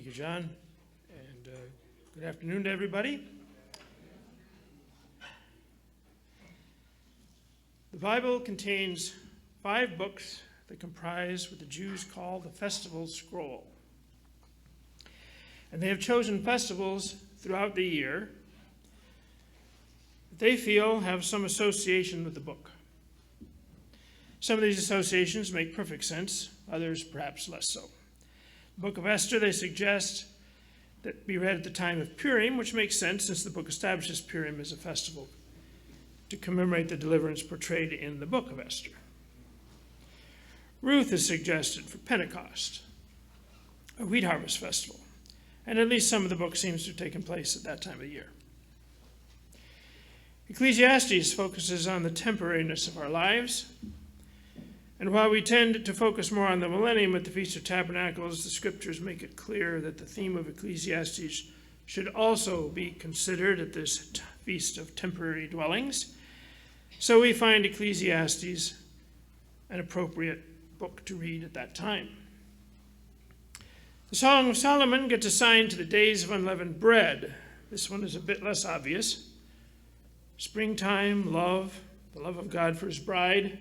Thank you, John, and good afternoon to everybody. The Bible contains 5 books that comprise what the Jews call the festival scroll. And they have chosen festivals throughout the year that they feel have some association with the book. Some of these associations make perfect sense, others perhaps less so. The book of Esther, they suggest that be read at the time of Purim, which makes sense since the book establishes Purim as a festival to commemorate the deliverance portrayed in the book of Esther. Ruth is suggested for Pentecost, a wheat harvest festival, and at least some of the book seems to have taken place at that time of the year. Ecclesiastes focuses on the temporariness of our lives, and while we tend to focus more on the millennium at the Feast of Tabernacles, the scriptures make it clear that the theme of Ecclesiastes should also be considered at this Feast of Temporary Dwellings. So we find Ecclesiastes an appropriate book to read at that time. The Song of Solomon gets assigned to the days of unleavened bread. This one is a bit less obvious. Springtime, love, the love of God for his bride.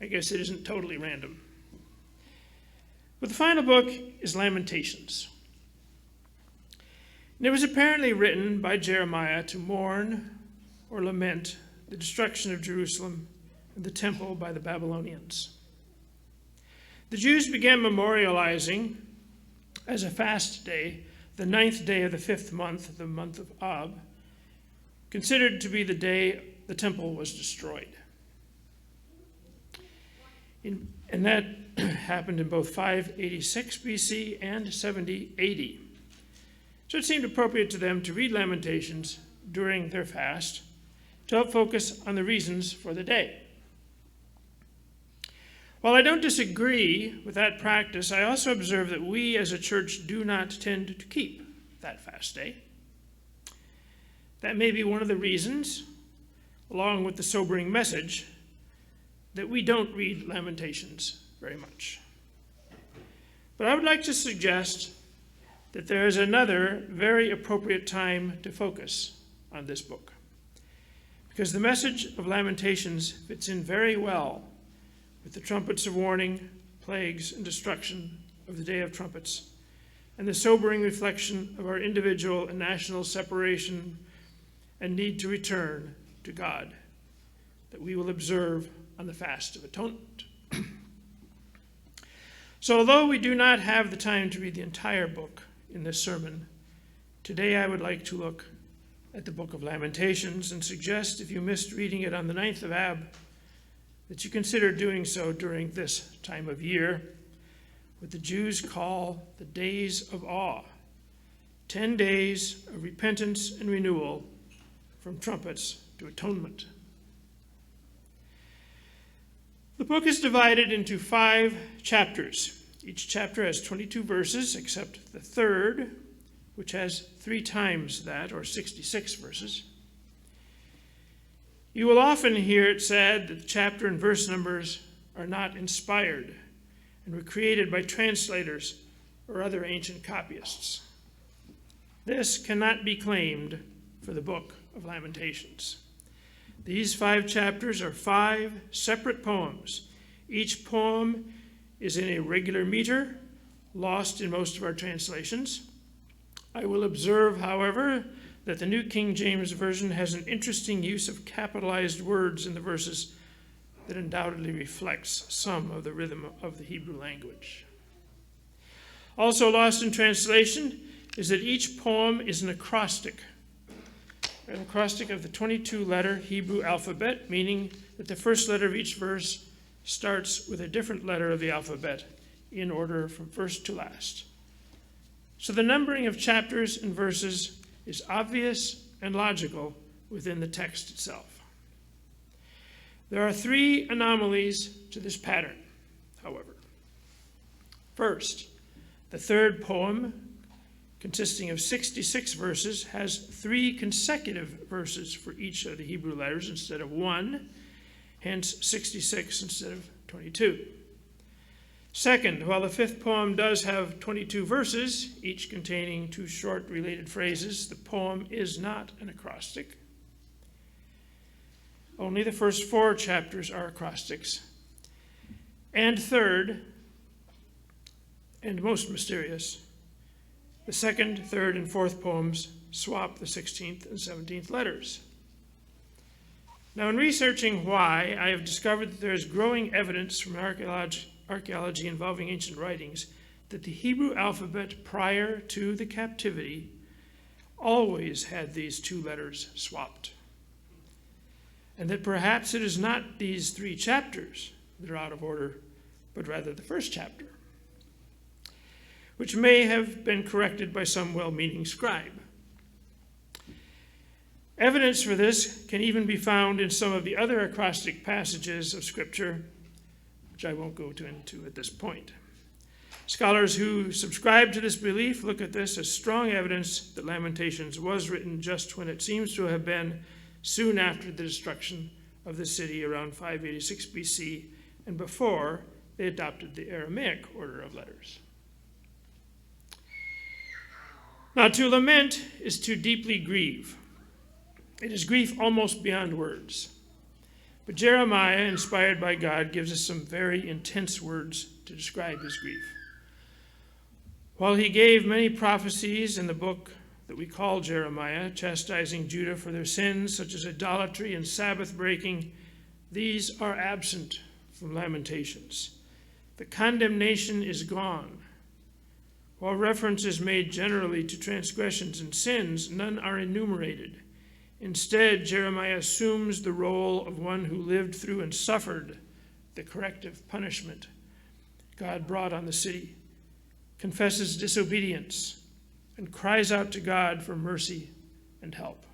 I guess it isn't totally random. But the final book is Lamentations. And it was apparently written by Jeremiah to mourn or lament the destruction of Jerusalem and the temple by the Babylonians. The Jews began memorializing as a fast day the 9th day of the 5th month, the month of Ab, considered to be the day the temple was destroyed. And that happened in both 586 BC and 70 AD. So it seemed appropriate to them to read Lamentations during their fast to help focus on the reasons for the day. While I don't disagree with that practice, I also observe that we as a church do not tend to keep that fast day. That may be one of the reasons, along with the sobering message, that we don't read Lamentations very much. But I would like to suggest that there is another very appropriate time to focus on this book, because the message of Lamentations fits in very well with the trumpets of warning, plagues, and destruction of the Day of Trumpets, and the sobering reflection of our individual and national separation and need to return to God that we will observe on the Fast of Atonement. So although we do not have the time to read the entire book in this sermon, today I would like to look at the book of Lamentations and suggest, if you missed reading it on the 9th of Ab, that you consider doing so during this time of year, what the Jews call the days of awe, 10 days of repentance and renewal from trumpets to atonement. The book is divided into 5 chapters. Each chapter has 22 verses, except the 3rd, which has 3 times that, or 66 verses. You will often hear it said that the chapter and verse numbers are not inspired and were created by translators or other ancient copyists. This cannot be claimed for the book of Lamentations. These 5 chapters are 5 separate poems. Each poem is in a regular meter, lost in most of our translations. I will observe, however, that the New King James Version has an interesting use of capitalized words in the verses that undoubtedly reflects some of the rhythm of the Hebrew language. Also lost in translation is that each poem is an acrostic of the 22-letter Hebrew alphabet, meaning that the first letter of each verse starts with a different letter of the alphabet in order from first to last. So the numbering of chapters and verses is obvious and logical within the text itself. There are 3 anomalies to this pattern, however. First, the 3rd poem, consisting of 66 verses, has 3 consecutive verses for each of the Hebrew letters instead of 1, hence 66 instead of 22. Second, while the fifth poem does have 22 verses, each containing two short related phrases, the poem is not an acrostic. Only the first 4 chapters are acrostics. And third, and most mysterious, the second, third, and fourth poems swap the 16th and 17th letters. Now, in researching why, I have discovered that there is growing evidence from archaeology involving ancient writings that the Hebrew alphabet prior to the captivity always had these 2 letters swapped. And that perhaps it is not these 3 chapters that are out of order, but rather the first chapter, which may have been corrected by some well-meaning scribe. Evidence for this can even be found in some of the other acrostic passages of Scripture, which I won't go into at this point. Scholars who subscribe to this belief look at this as strong evidence that Lamentations was written just when it seems to have been soon after the destruction of the city around 586 BC and before they adopted the Aramaic order of letters. Now, to lament is to deeply grieve. It is grief almost beyond words. But Jeremiah, inspired by God, gives us some very intense words to describe his grief. While he gave many prophecies in the book that we call Jeremiah, chastising Judah for their sins, such as idolatry and Sabbath breaking, these are absent from Lamentations. The condemnation is gone. While reference is made generally to transgressions and sins, none are enumerated. Instead, Jeremiah assumes the role of one who lived through and suffered the corrective punishment God brought on the city, confesses disobedience, and cries out to God for mercy and help.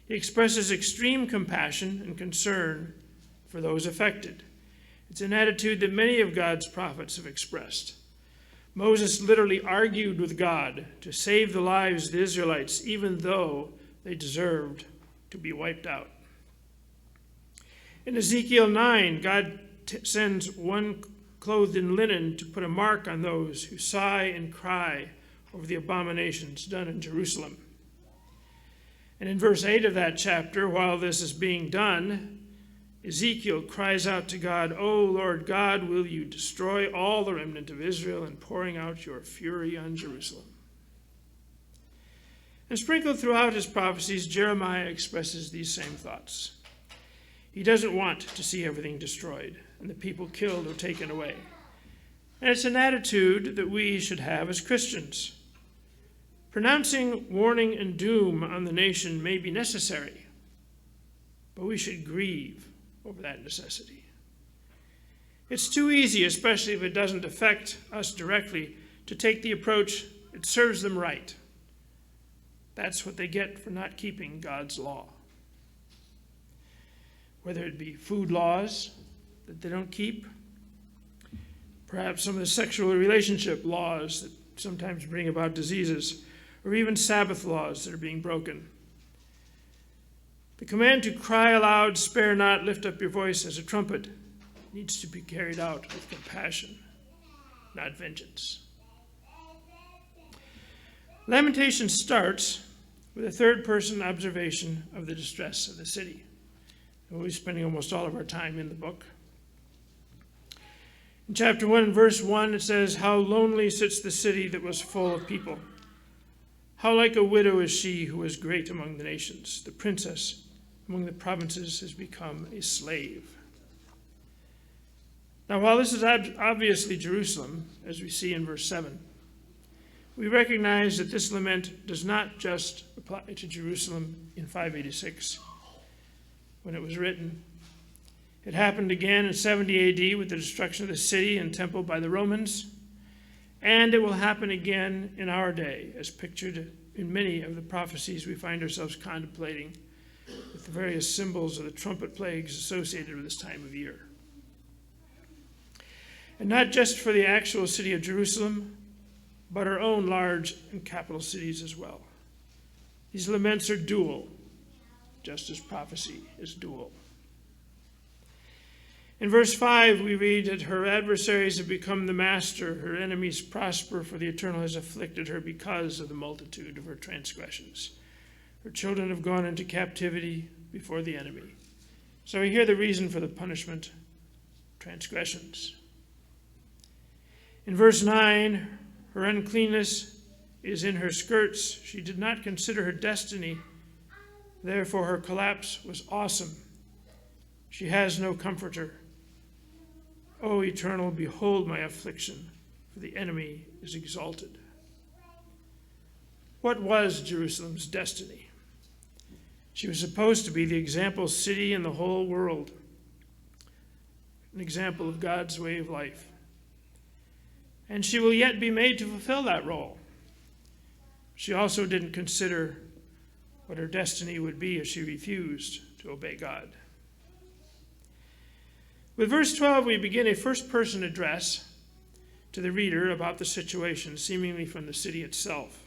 He expresses extreme compassion and concern for those affected. It's an attitude that many of God's prophets have expressed. Moses literally argued with God to save the lives of the Israelites, even though they deserved to be wiped out. In Ezekiel 9, God sends one clothed in linen to put a mark on those who sigh and cry over the abominations done in Jerusalem. And in verse 8 of that chapter, while this is being done, Ezekiel cries out to God, "O Lord God, will you destroy all the remnant of Israel in pouring out your fury on Jerusalem?" And sprinkled throughout his prophecies, Jeremiah expresses these same thoughts. He doesn't want to see everything destroyed and the people killed or taken away. And it's an attitude that we should have as Christians. Pronouncing warning and doom on the nation may be necessary, but we should grieve over that necessity. It's too easy, especially if it doesn't affect us directly, to take the approach, it serves them right. That's what they get for not keeping God's law. Whether it be food laws that they don't keep, perhaps some of the sexual relationship laws that sometimes bring about diseases, or even Sabbath laws that are being broken. The command to cry aloud, spare not, lift up your voice as a trumpet needs to be carried out with compassion, not vengeance. Lamentation starts with a third-person observation of the distress of the city. And we'll be spending almost all of our time in the book. In chapter 1, verse 1, it says, "How lonely sits the city that was full of people. How like a widow is she who was great among the nations. The princess among the provinces has become a slave." Now, while this is obviously Jerusalem, as we see in verse 7, we recognize that this lament does not just apply to Jerusalem in 586 when it was written. It happened again in 70 AD with the destruction of the city and temple by the Romans, and it will happen again in our day, as pictured in many of the prophecies we find ourselves contemplating with the various symbols of the trumpet plagues associated with this time of year. And not just for the actual city of Jerusalem, but our own large and capital cities as well. These laments are dual, just as prophecy is dual. In verse 5, we read that her adversaries have become the master, her enemies prosper, for the Eternal has afflicted her because of the multitude of her transgressions. Her children have gone into captivity before the enemy. So we hear the reason for the punishment: transgressions. In verse 9, her uncleanness is in her skirts. She did not consider her destiny. Therefore, her collapse was awesome. She has no comforter. O Eternal, behold my affliction, for the enemy is exalted. What was Jerusalem's destiny? She was supposed to be the example city in the whole world, an example of God's way of life. And she will yet be made to fulfill that role. She also didn't consider what her destiny would be if she refused to obey God. With verse 12, we begin a first-person address to the reader about the situation, seemingly from the city itself.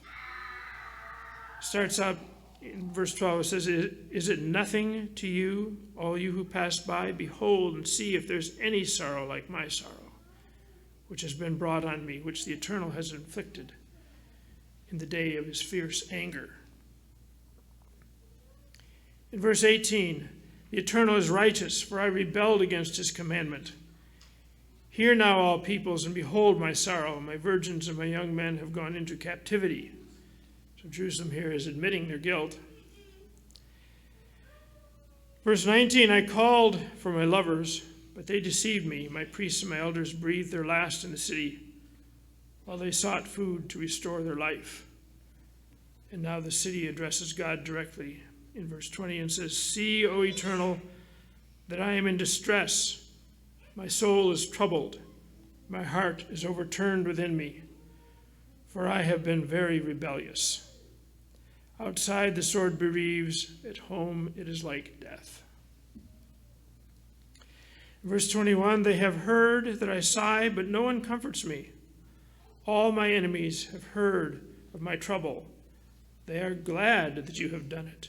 It starts out in verse 12, it says, "Is it nothing to you, all you who pass by? Behold and see if there's any sorrow like my sorrow, which has been brought on me, which the Eternal has inflicted in the day of his fierce anger." In verse 18, "The Eternal is righteous, for I rebelled against his commandment. Hear now, all peoples, and behold my sorrow. My virgins and my young men have gone into captivity." So Jerusalem here is admitting their guilt. Verse 19, "I called for my lovers, but they deceived me. My priests and my elders breathed their last in the city, while they sought food to restore their life." And now the city addresses God directly in verse 20 and says, "See, O Eternal, that I am in distress. My soul is troubled. My heart is overturned within me, for I have been very rebellious. Outside the sword bereaves, at home it is like death." Verse 21, "They have heard that I sigh, but no one comforts me. All my enemies have heard of my trouble. They are glad that you have done it.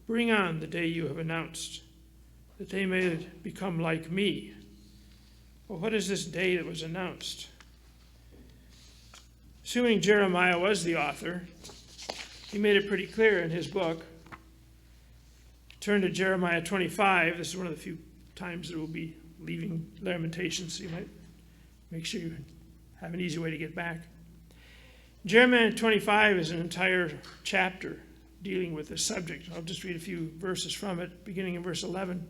Bring on the day you have announced, that they may become like me." Well, what is this day that was announced? Assuming Jeremiah was the author, he made it pretty clear in his book. Turn to Jeremiah 25. This is one of the few times that we'll be leaving Lamentations, so you might make sure you have an easy way to get back. Jeremiah 25 is an entire chapter dealing with this subject. I'll just read a few verses from it, beginning in verse 11.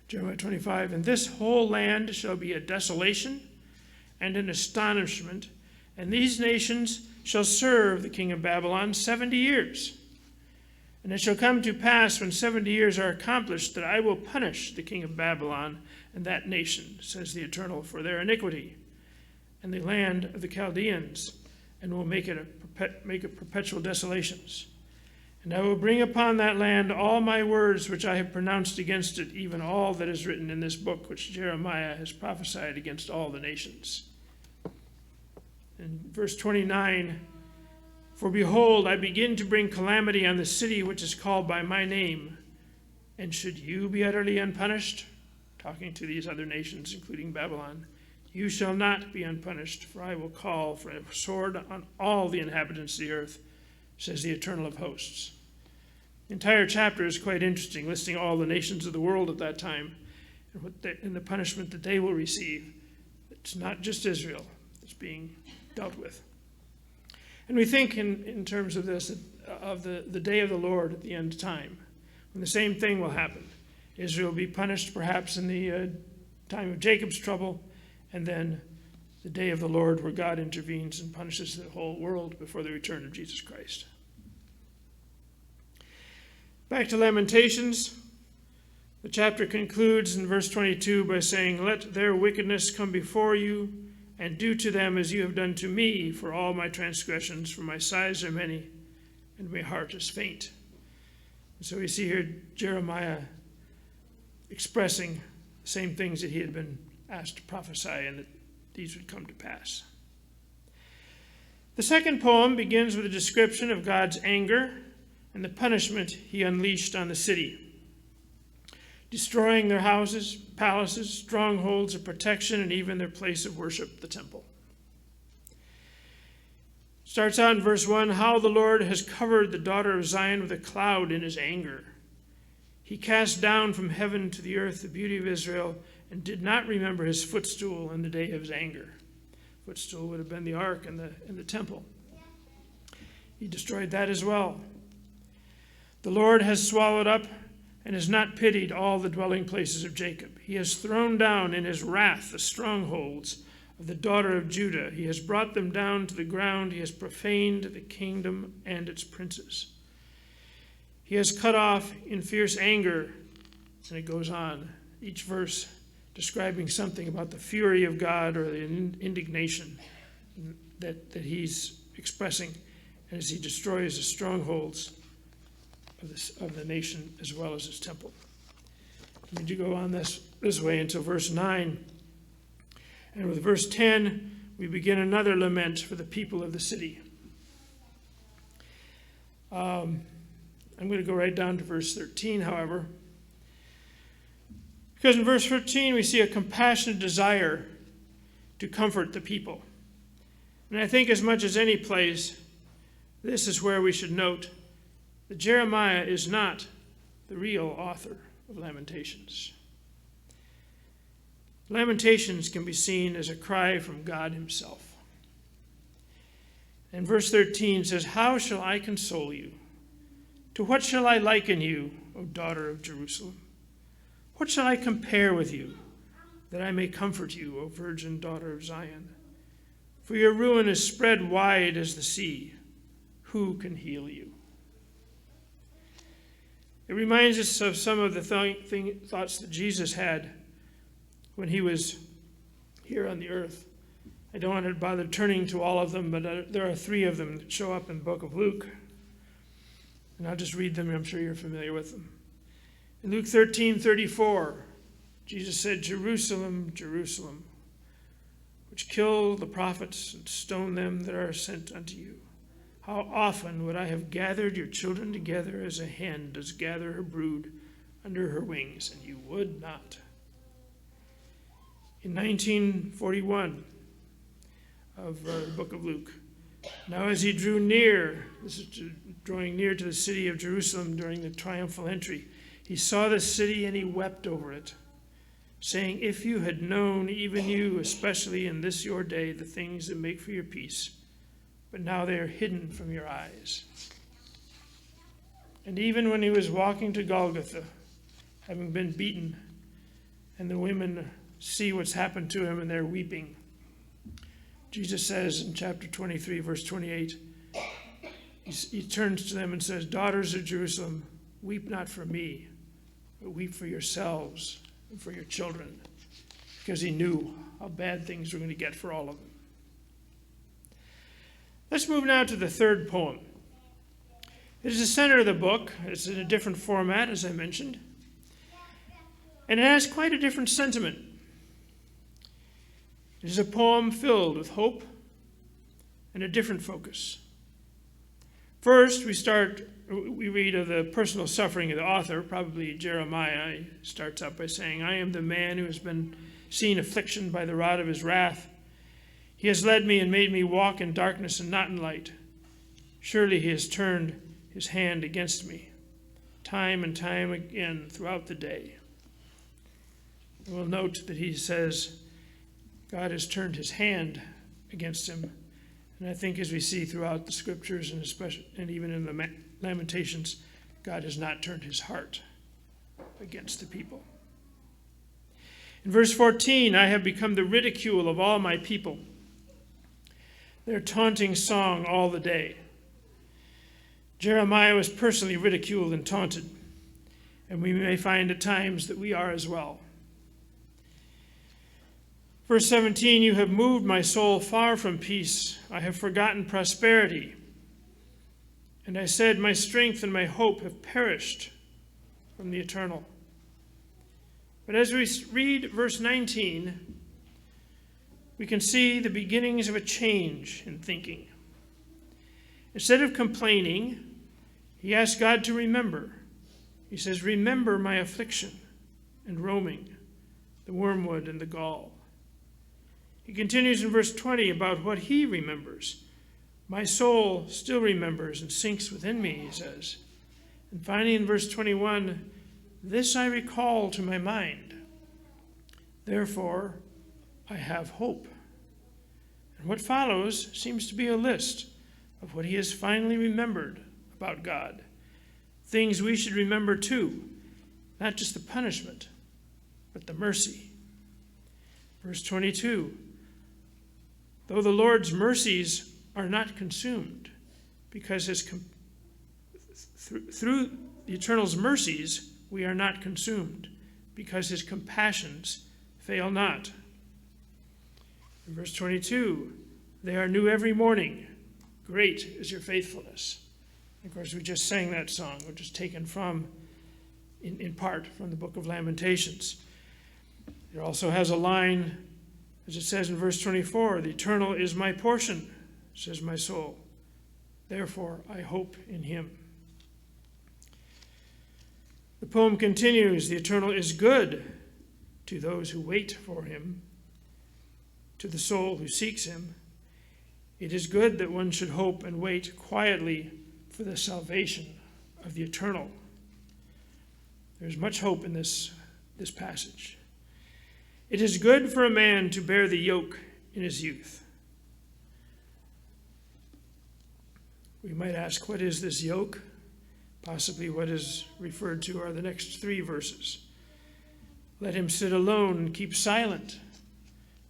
Jeremiah 25, "And this whole land shall be a desolation and an astonishment, and these nations shall serve the king of Babylon 70 years. And it shall come to pass when 70 years are accomplished that I will punish the king of Babylon and that nation, says the Eternal, for their iniquity, and the land of the Chaldeans, and will make it perpetual desolations. And I will bring upon that land all my words which I have pronounced against it, even all that is written in this book which Jeremiah has prophesied against all the nations." In verse 29, "For behold, I begin to bring calamity on the city which is called by my name. And should you be utterly unpunished," talking to these other nations, including Babylon, "you shall not be unpunished, for I will call for a sword on all the inhabitants of the earth, says the Eternal of hosts." The entire chapter is quite interesting, listing all the nations of the world at that time and the punishment that they will receive. It's not just Israel that's being dealt with. And we think in terms of this, of the day of the Lord at the end of time, when the same thing will happen. Israel will be punished perhaps in the time of Jacob's trouble, and then the day of the Lord where God intervenes and punishes the whole world before the return of Jesus Christ. Back to Lamentations. The chapter concludes in verse 22 by saying, "Let their wickedness come before you, and do to them as you have done to me, for all my transgressions, for my sighs are many, and my heart is faint." And so we see here Jeremiah expressing the same things that he had been asked to prophesy, and that these would come to pass. The second poem begins with a description of God's anger and the punishment he unleashed on the city. destroying their houses, palaces, strongholds of protection, and even their place of worship, the temple. Starts out in verse 1, how the Lord has covered the daughter of Zion with a cloud in his anger. He cast down from heaven to the earth the beauty of Israel and did not remember his footstool in the day of his anger. Footstool would have been the ark and the temple. He destroyed that as well. The Lord has swallowed up and has not pitied all the dwelling places of Jacob. He has thrown down in his wrath the strongholds of the daughter of Judah. He has brought them down to the ground. He has profaned the kingdom and its princes. He has cut off in fierce anger, and it goes on, each verse describing something about the fury of God or the indignation that he's expressing as he destroys the strongholds of the nation as well as its temple. We need to go on this way until verse 9. And with verse 10, we begin another lament for the people of the city. I'm going to go right down to verse 13, however. Because in verse 13, we see a compassionate desire to comfort the people. And I think as much as any place, this is where we should note that Jeremiah is not the real author of Lamentations. Lamentations can be seen as a cry from God himself. And verse 13 says, how shall I console you? To what shall I liken you, O daughter of Jerusalem? What shall I compare with you, that I may comfort you, O virgin daughter of Zion? For your ruin is spread wide as the sea. Who can heal you? It reminds us of some of the thoughts that Jesus had when he was here on the earth. I don't want to bother turning to all of them, but there are 3 of them that show up in the book of Luke. And I'll just read them. I'm sure you're familiar with them. In Luke 13:34, Jesus said, Jerusalem, Jerusalem, which kill the prophets and stone them that are sent unto you. How often would I have gathered your children together as a hen does gather her brood under her wings, and you would not. In 1941 of the book of Luke, now as he drew near, this is drawing near to the city of Jerusalem during the triumphal entry, he saw the city and he wept over it, saying, if you had known, even you, especially in this your day, the things that make for your peace, but now they are hidden from your eyes. And even when he was walking to Golgotha, having been beaten, and the women see what's happened to him and they're weeping, Jesus says in chapter 23, verse 28, he turns to them and says, daughters of Jerusalem, weep not for me, but weep for yourselves and for your children, because he knew how bad things were going to get for all of them. Let's move now to the 3rd poem. It is the center of the book. It's in a different format, as I mentioned. And it has quite a different sentiment. It is a poem filled with hope and a different focus. First, we read of the personal suffering of the author, probably Jeremiah. He starts out by saying, I am the man who has been seen affliction by the rod of his wrath. He has led me and made me walk in darkness and not in light. Surely he has turned his hand against me, time and time again throughout the day. And we'll note that he says God has turned his hand against him. And I think as we see throughout the scriptures, and even in the Lamentations, God has not turned his heart against the people. In verse 14, I have become the ridicule of all my people, their taunting song all the day. Jeremiah was personally ridiculed and taunted, and we may find at times that we are as well. Verse 17, you have moved my soul far from peace. I have forgotten prosperity. And I said, my strength and my hope have perished from the eternal. But as we read verse 19, we can see the beginnings of a change in thinking. Instead of complaining, he asks God to remember. He says, remember my affliction. and roaming, the wormwood and the gall. He continues in verse 20 about what he remembers. My soul still remembers and sinks within me, he says. And finally in verse 21, this I recall to my mind. Therefore, I have hope. And what follows seems to be a list of what he has finally remembered about God. Things we should remember too, not just the punishment, but the mercy. Verse 22, though the Lord's mercies are not consumed, because through the Eternal's mercies we are not consumed, because his compassions fail not. In verse 22, they are new every morning. Great is your faithfulness. Of course, we just sang that song, which is taken from, in part, from the book of Lamentations. It also has a line, as it says in verse 24, the Eternal is my portion, says my soul. Therefore, I hope in him. The poem continues, the Eternal is good to those who wait for him, to the soul who seeks him. It is good that one should hope and wait quietly for the salvation of the Eternal. There's much hope in this passage. It is good for a man to bear the yoke in his youth. We might ask, what is this yoke? Possibly what is referred to are the next 3 verses. Let him sit alone and keep silent,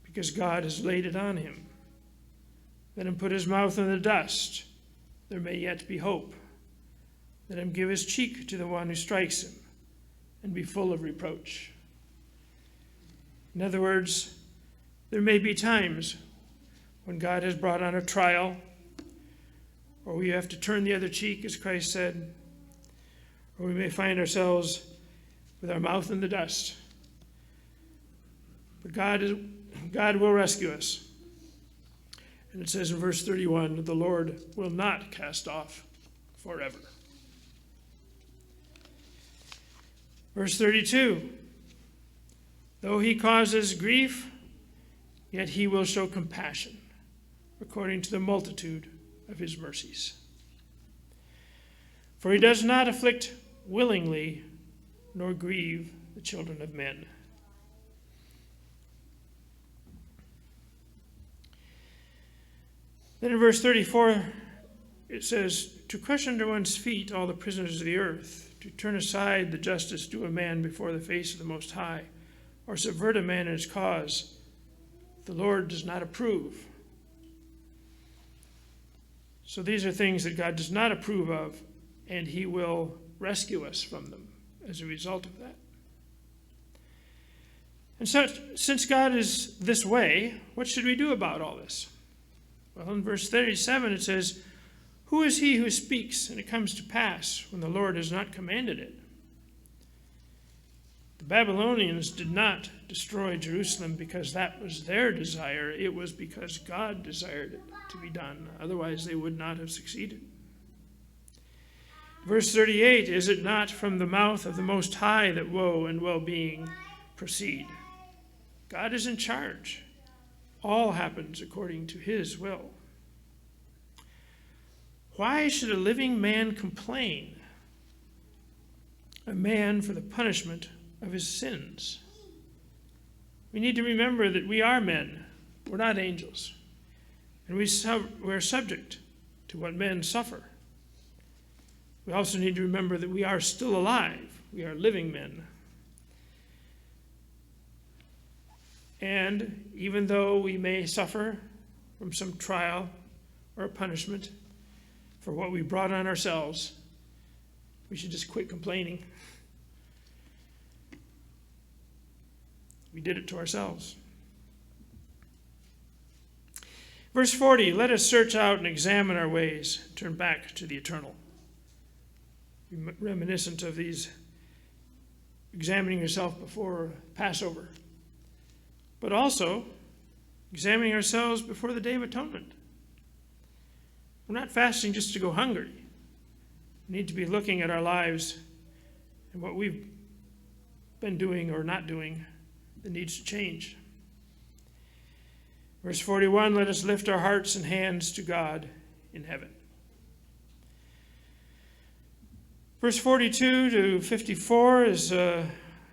because God has laid it on him. Let him put his mouth in the dust. There may yet be hope. Let him give his cheek to the one who strikes him, and be full of reproach. In other words, there may be times when God has brought on a trial, or we have to turn the other cheek, as Christ said, or we may find ourselves with our mouth in the dust. But God will rescue us. And it says in verse 31, the Lord will not cast off forever. Verse 32, though he causes grief, yet he will show compassion according to the multitude of his mercies. For he does not afflict willingly, nor grieve the children of men. Then in verse 34, it says, to crush under one's feet all the prisoners of the earth, to turn aside the justice due a man before the face of the Most High, or subvert a man in his cause, the Lord does not approve. So these are things that God does not approve of, and he will rescue us from them as a result of that. And so, since God is this way, what should we do about all this? Well, in verse 37 it says, who is he who speaks and it comes to pass when the Lord has not commanded it? The Babylonians did not destroy Jerusalem because that was their desire. It was because God desired it to be done. Otherwise, they would not have succeeded. Verse 38, is it not from the mouth of the Most High that woe and well-being proceed? God is in charge. All happens according to his will. Why should a living man complain? A man for the punishment of his sins. We need to remember that we are men. We're not angels. And we're subject to what men suffer. We also need to remember that we are still alive. We are living men. And even though we may suffer from some trial or punishment for what we brought on ourselves, we should just quit complaining. We did it to ourselves. Verse 40, let us search out and examine our ways, turn back to the Eternal. Reminiscent of these examining yourself before Passover, but also examining ourselves before the Day of Atonement. We're not fasting just to go hungry. We need to be looking at our lives and what we've been doing or not doing that needs to change. Verse 41, let us lift our hearts and hands to God in heaven. Verse 42 to 54 is an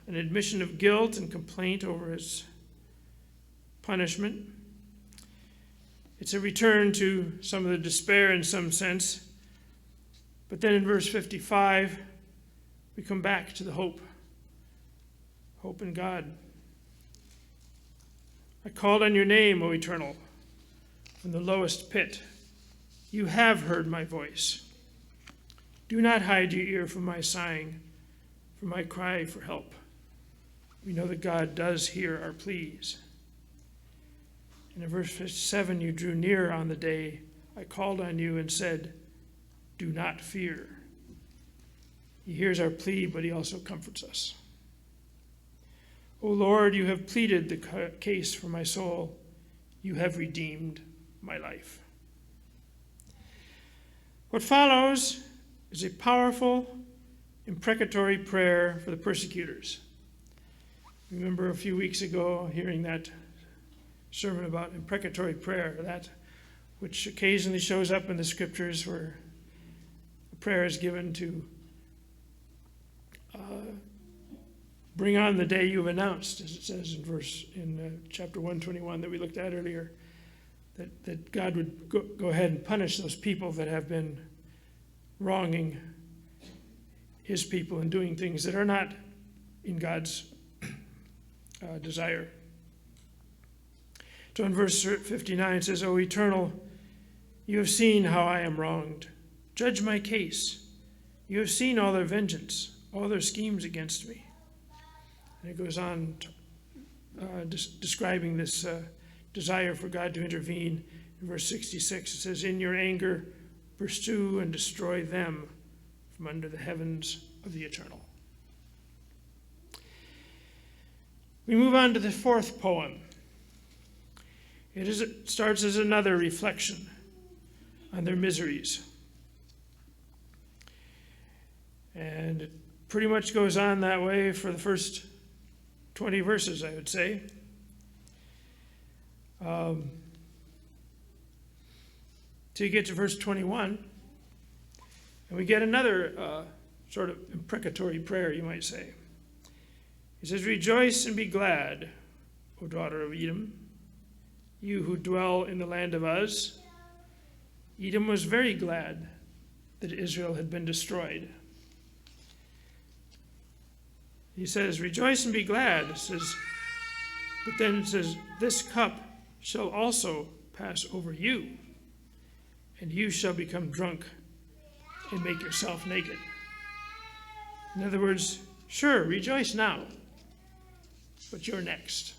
admission of guilt and complaint over his punishment. It's a return to some of the despair in some sense. But then in verse 55, we come back to the hope. Hope in God. I called on your name, O Eternal, from the lowest pit. You have heard my voice. Do not hide your ear from my sighing, from my cry for help. We know that God does hear our pleas. And in verse 57, you drew near on the day I called on you and said, do not fear. He hears our plea, but he also comforts us. O Lord, you have pleaded the case for my soul. You have redeemed my life. What follows is a powerful, imprecatory prayer for the persecutors. Remember a few weeks ago hearing that sermon about imprecatory prayer, that which occasionally shows up in the scriptures where a prayer is given to bring on the day you've announced, as it says in chapter 121 that we looked at earlier, that God would go ahead and punish those people that have been wronging his people and doing things that are not in God's desire. So in verse 59 it says, O Eternal, you have seen how I am wronged. Judge my case. You have seen all their vengeance, all their schemes against me. And it goes on describing this desire for God to intervene. In verse 66 it says, in your anger, pursue and destroy them from under the heavens of the eternal. We move on to the fourth poem. It starts as another reflection on their miseries. And it pretty much goes on that way for the first 20 verses, I would say. Till you get to verse 21, and we get another sort of imprecatory prayer, you might say. He says, rejoice and be glad, O daughter of Edom, you who dwell in the land of Uz. Edom was very glad that Israel had been destroyed. He says, rejoice and be glad. It says, but then it says, this cup shall also pass over you, and you shall become drunk and make yourself naked. In other words, sure, rejoice now, but you're next.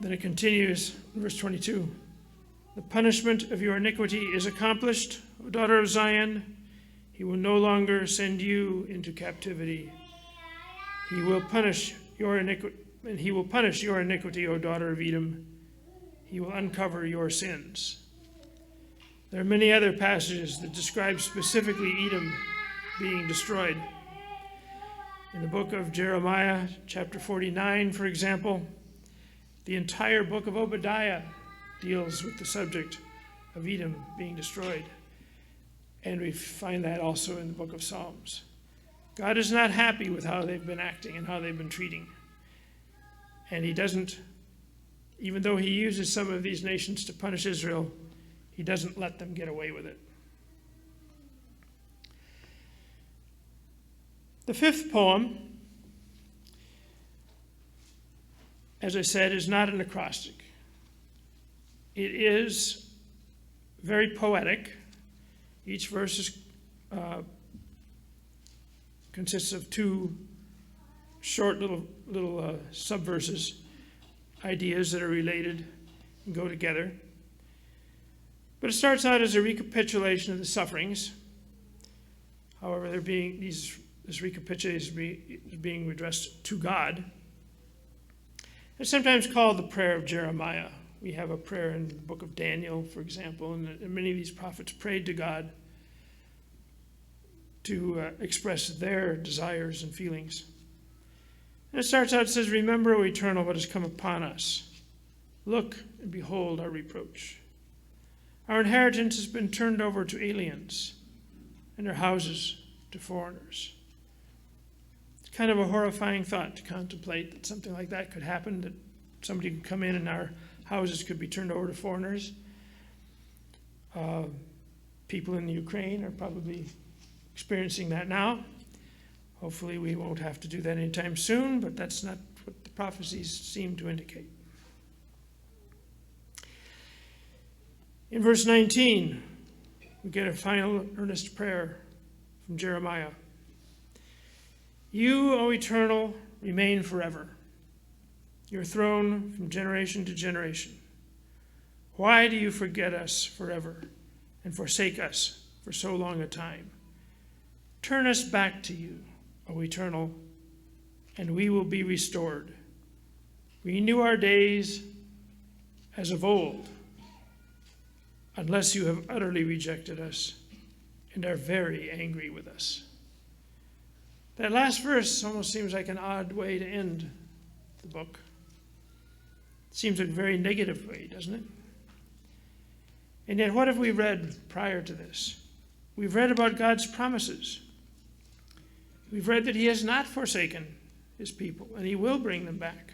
Then it continues in verse 22. The punishment of your iniquity is accomplished, O daughter of Zion. He will no longer send you into captivity. He will punish your iniquity, and he will punish your iniquity, O daughter of Edom. He will uncover your sins. There are many other passages that describe specifically Edom being destroyed. In the book of Jeremiah, chapter 49, for example, the entire book of Obadiah deals with the subject of Edom being destroyed. And we find that also in the book of Psalms. God is not happy with how they've been acting and how they've been treating. And he doesn't, even though he uses some of these nations to punish Israel, he doesn't let them get away with it. The fifth poem, as I said, is not an acrostic. It is very poetic. Each verse consists of two short little subverses, ideas that are related and go together. But it starts out as a recapitulation of the sufferings. However, this recapitulation is being addressed to God. It's sometimes called the prayer of Jeremiah We have a prayer in the book of Daniel, for example, and many of these prophets prayed to God to express their desires and feelings. And it starts out, it says, "Remember, O Eternal, what has come upon us. Look and behold our reproach. Our inheritance has been turned over to aliens, and our houses to foreigners." It's kind of a horrifying thought to contemplate that something like that could happen, that somebody could come in and our houses could be turned over to foreigners. People in the Ukraine are probably experiencing that now. Hopefully we won't have to do that anytime soon, but that's not what the prophecies seem to indicate. In verse 19, we get a final earnest prayer from Jeremiah. "You, O Eternal, remain forever, your throne from generation to generation. Why do you forget us forever and forsake us for so long a time? Turn us back to you, O Eternal, and we will be restored. Renew our days as of old, unless you have utterly rejected us and are very angry with us." That last verse almost seems like an odd way to end the book. It seems like a very negative way, doesn't it? And yet, what have we read prior to this? We've read about God's promises. We've read that he has not forsaken his people, and he will bring them back.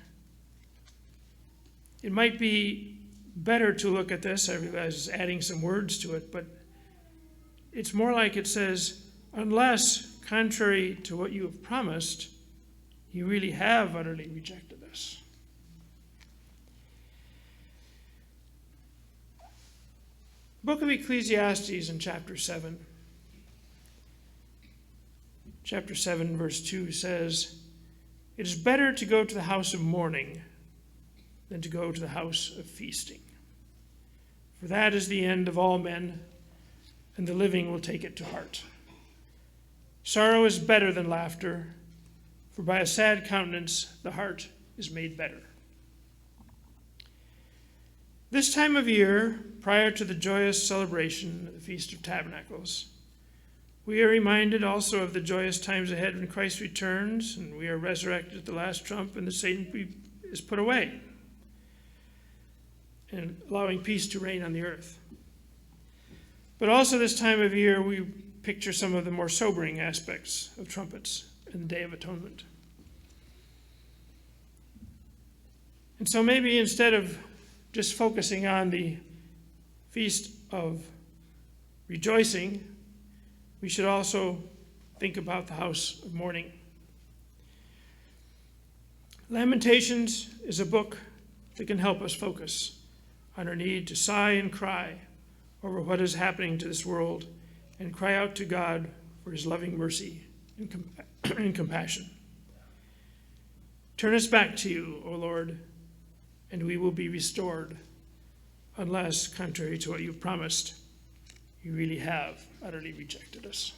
It might be better to look at this, I realize it's adding some words to it, but it's more like it says, unless, contrary to what you have promised, you really have utterly rejected us. Book of Ecclesiastes in chapter 7. Chapter 7, verse 2 says, "It is better to go to the house of mourning than to go to the house of feasting. For that is the end of all men, and the living will take it to heart. Sorrow is better than laughter, for by a sad countenance the heart is made better." This time of year, prior to the joyous celebration of the Feast of Tabernacles, we are reminded also of the joyous times ahead when Christ returns and we are resurrected at the last trump and the Satan is put away, and allowing peace to reign on the earth. But also this time of year, we picture some of the more sobering aspects of trumpets and the Day of Atonement. And so maybe instead of just focusing on the Feast of Rejoicing, we should also think about the house of mourning. Lamentations is a book that can help us focus on our need to sigh and cry over what is happening to this world and cry out to God for his loving mercy and compassion. Turn us back to you, O Lord, and we will be restored, unless, contrary to what you've promised, you really have utterly rejected us.